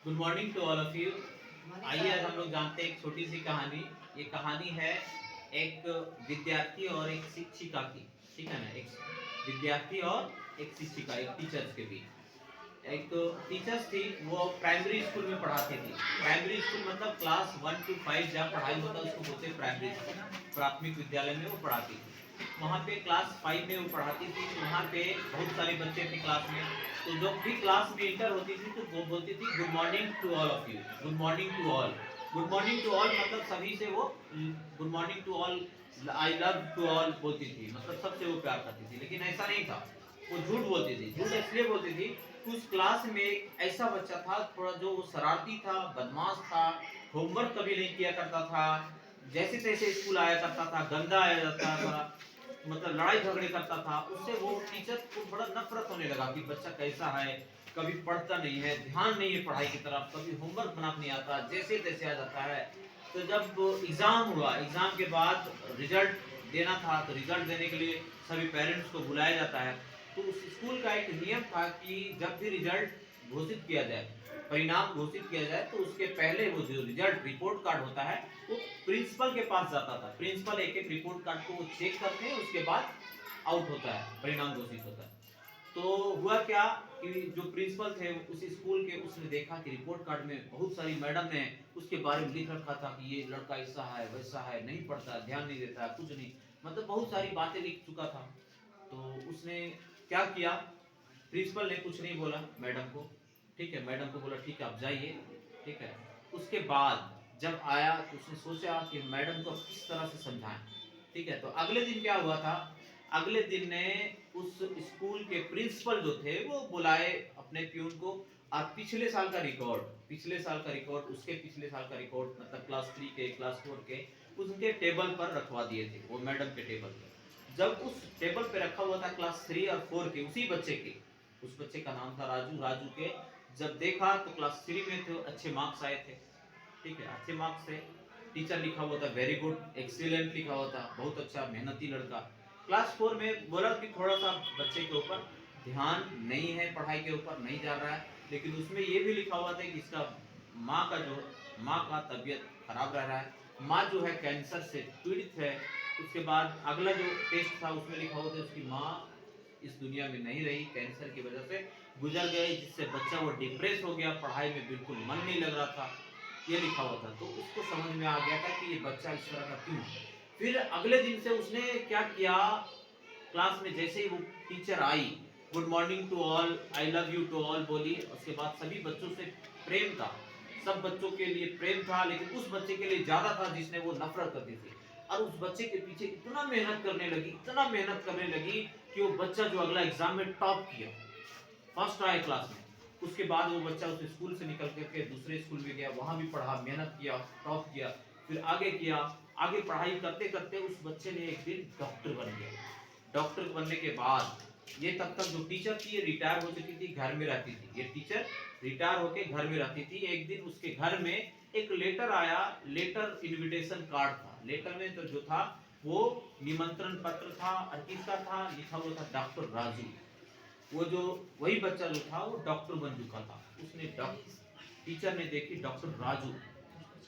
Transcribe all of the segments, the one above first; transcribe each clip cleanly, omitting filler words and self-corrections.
Good morning to all of you. आइए आज हम लोग जानते हैं एक छोटी सी कहानी। ये कहानी है एक विद्यार्थी और एक शिक्षिका की। ठीक है ना, एक विद्यार्थी और एक शिक्षिका, एक टीचर्स के बीच। एक तो टीचर्स थी, वो प्राइमरी स्कूल में पढ़ाती थी। प्राइमरी स्कूल मतलब क्लास 1 to 5 जहाँ पढ़ाई होता है उसको बोलते हैं प्राइमरी स्कूल। प्राथमिक विद्यालय में वो पढ़ाती थी। वहाँ पे क्लास 5 में वो पढ़ाती थी। तो वहाँ पे बहुत सारे बच्चे थे क्लास में। तो जब भी क्लास में इंटर होती थी तो वो बोलती थी good morning to all of you, good morning to all. Good morning to all मतलब सभी से वो good morning to all, I love to all बोलती थी, मतलब सबसे वो प्यार करती थी। लेकिन ऐसा नहीं था, वो झूठ बोलती थी। झूठ इसलिए बोलती थी, उस क्लास में एक ऐसा बच्चा था थोड़ा जो वो शरारती था, बदमाश था, होमवर्क कभी नहीं किया करता था, जैसे तैसे स्कूल आया करता था, गंदा आया जाता था, मतलब लड़ाई झगड़े करता था। उससे वो टीचर को बड़ा नफरत होने लगा कि बच्चा कैसा है, कभी पढ़ता नहीं है, ध्यान नहीं है पढ़ाई की तरफ, कभी होमवर्क बना नहीं आता, जैसे तैसे आ जाता है। तो जब एग्जाम हुआ, एग्जाम के बाद रिजल्ट देना था, तो रिजल्ट देने के लिए सभी पेरेंट्स को बुलाया जाता है। तो उस स्कूल का एक नियम था कि जब भी रिजल्ट घोषित किया जाए, परिणाम घोषित किया जाए, तो उसके पहले वो जो रिजल्ट रिपोर्ट कार्ड होता है वो प्रिंसिपल के पास जाता था। प्रिंसिपल एक एक रिपोर्ट कार्ड को वो चेक करते हैं, उसके बाद आउट होता है, परिणाम घोषित होता है। तो हुआ क्या कि जो प्रिंसिपल थे उस स्कूल के, उसने देखा कि रिपोर्ट कार्ड में बहुत सारी मैडम ने उसके बारे में लिख रखा था कि ये लड़का ऐसा है, वैसा है, नहीं पढ़ता, ध्यान नहीं देता, कुछ नहीं, मतलब बहुत सारी बातें लिख चुका था। तो उसने क्या किया, प्रिंसिपल ने कुछ नहीं बोला मैडम को। ठीक है, मैडम को बोला ठीक है आप जाइए। ठीक है, उसके बाद जब आया तो उसने सोचा कि मैडम को किस तरह से समझाएं। ठीक है, तो अगले दिन क्या हुआ था, अगले दिन ने उस स्कूल के प्रिंसिपल जो थे वो बुलाए अपने प्यून को, और पिछले साल का रिकॉर्ड, पिछले साल का रिकॉर्ड, उसके पिछले साल का रिकॉर्ड, मतलब क्लास 3 के, क्लास 4 के, उनके टेबल पर रखवा दिए थे, वो मैडम के टेबल पर। जब उस टेबल पे रखा हुआ था क्लास 3 और 4 के उसी बच्चे के, उस बच्चे का नाम था राजू, राजू के जब देखा तो क्लास 3 में थे, अच्छे मार्क्स आए थे। ठीक है, अच्छे मार्क्स से टीचर लिखा हुआ था वेरी गुड, एक्सीलेंट लिखा हुआ था, बहुत अच्छा मेहनती लड़का। क्लास 4 में बोला कि थोड़ा सा बच्चे के ऊपर ध्यान नहीं है, पढ़ाई के ऊपर नहीं जा रहा है, लेकिन उसमें ये भी लिखा हुआ था कि इसका माँ का तबीयत खराब रह रहा है, माँ जो है कैंसर से पीड़ित है। उसके बाद अगला जो टेस्ट था उसमें लिखा हुआ था उसकी माँ इस दुनिया में नहीं रही, कैंसर की वजह से गुजर गई, जिससे बच्चा वो डिप्रेस हो गया, पढ़ाई में बिल्कुल मन नहीं लग रहा था, ये लिखा हुआ था। तो उसको समझ में आ गया था कि ये बच्चा इस तरह का क्यों है। फिर अगले दिन से उसने क्या किया, क्लास में जैसे ही वो टीचर आई, good morning to all, I love you to all बोली, उसके बाद सभी बच्चों से प्रेम था, सब बच्चों के लिए प्रेम था, लेकिन उस बच्चे के लिए ज्यादा था जिसने वो नफरत करती थी। और उस बच्चे के पीछे इतना मेहनत करने लगी, इतना मेहनत करने लगी कि वो बच्चा जो अगला एग्जाम में टॉप किया, फर्स्ट आए क्लास में। उसके बाद वो बच्चा उस स्कूल से निकल करके दूसरे स्कूल में गया, वहां भी पढ़ा, मेहनत किया, टॉप किया, फिर आगे किया। आगे पढ़ाई करते करते उस बच्चे ने एक दिन डॉक्टर बन गया। डॉक्टर बनने के बाद ये तब तक जो टीचर थी ये रिटायर हो चुकी थी, घर में रहती थी, ये टीचर रिटायर होके घर में रहती थी। एक दिन उसके घर में एक लेटर आया, लेटर इनविटेशन कार्ड था। लेटर में तो जो था वो निमंत्रण पत्र था, और किसका था, लिखा हुआ था डॉक्टर राजू। वो जो वही बच्चा जो था वो डॉक्टर बन चुका था। उसने टीचर ने देखी डॉक्टर राजू,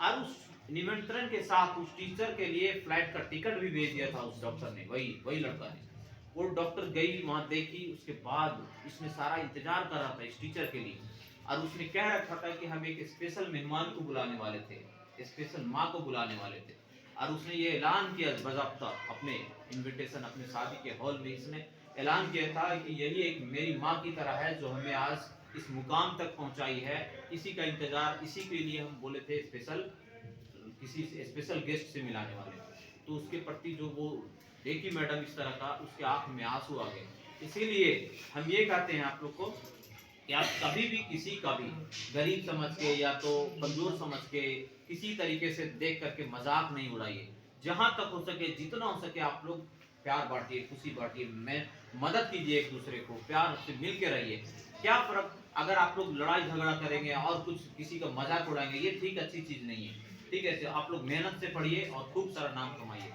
और उस निमंत्रण के साथ उस टीचर के लिए फ्लाइट का टिकट भी भेज दिया था उस डॉक्टर ने, वही वही लड़का ने। वो डॉक्टर गई वहां देखी, उसके बाद इसने सारा इंतजार कर रहा था इस टीचर के लिए, और उसने कह रखा था कि हम एक स्पेशल मेहमान को बुलाने वाले थे, स्पेशल माँ को बुलाने वाले थे। और उसने ये ऐलान किया बाज़ाब्ता अपने इनविटेशन, अपने शादी के हॉल में इसने ऐलान किया था कि यही एक मेरी माँ की तरह है जो हमें आज इस मुकाम तक पहुंचाई है, इसी का इंतजार, इसी के लिए हम बोले थे स्पेशल, किसी स्पेशल गेस्ट से मिलाने वाले। तो उसके प्रति जो वो देखी मैडम इस तरह का, उसके आंख में आंसू आ गए। इसीलिए हम ये कहते हैं आप लोग को कि आप कभी भी किसी का भी गरीब समझ के या तो कमजोर समझ के किसी तरीके से देख करके मजाक नहीं उड़ाइए। जहां तक हो सके, जितना हो सके आप लोग प्यार बांटिए, खुशी बांटिए, मैं मदद कीजिए, एक दूसरे को प्यार से मिल के रहिए। क्या फर्क अगर आप लोग लड़ाई झगड़ा करेंगे और कुछ किसी का मजाक उड़ाएंगे, ये ठीक अच्छी चीज नहीं है। ठीक है, आप लोग मेहनत से पढ़िए और खूब सारा नाम कमाइए।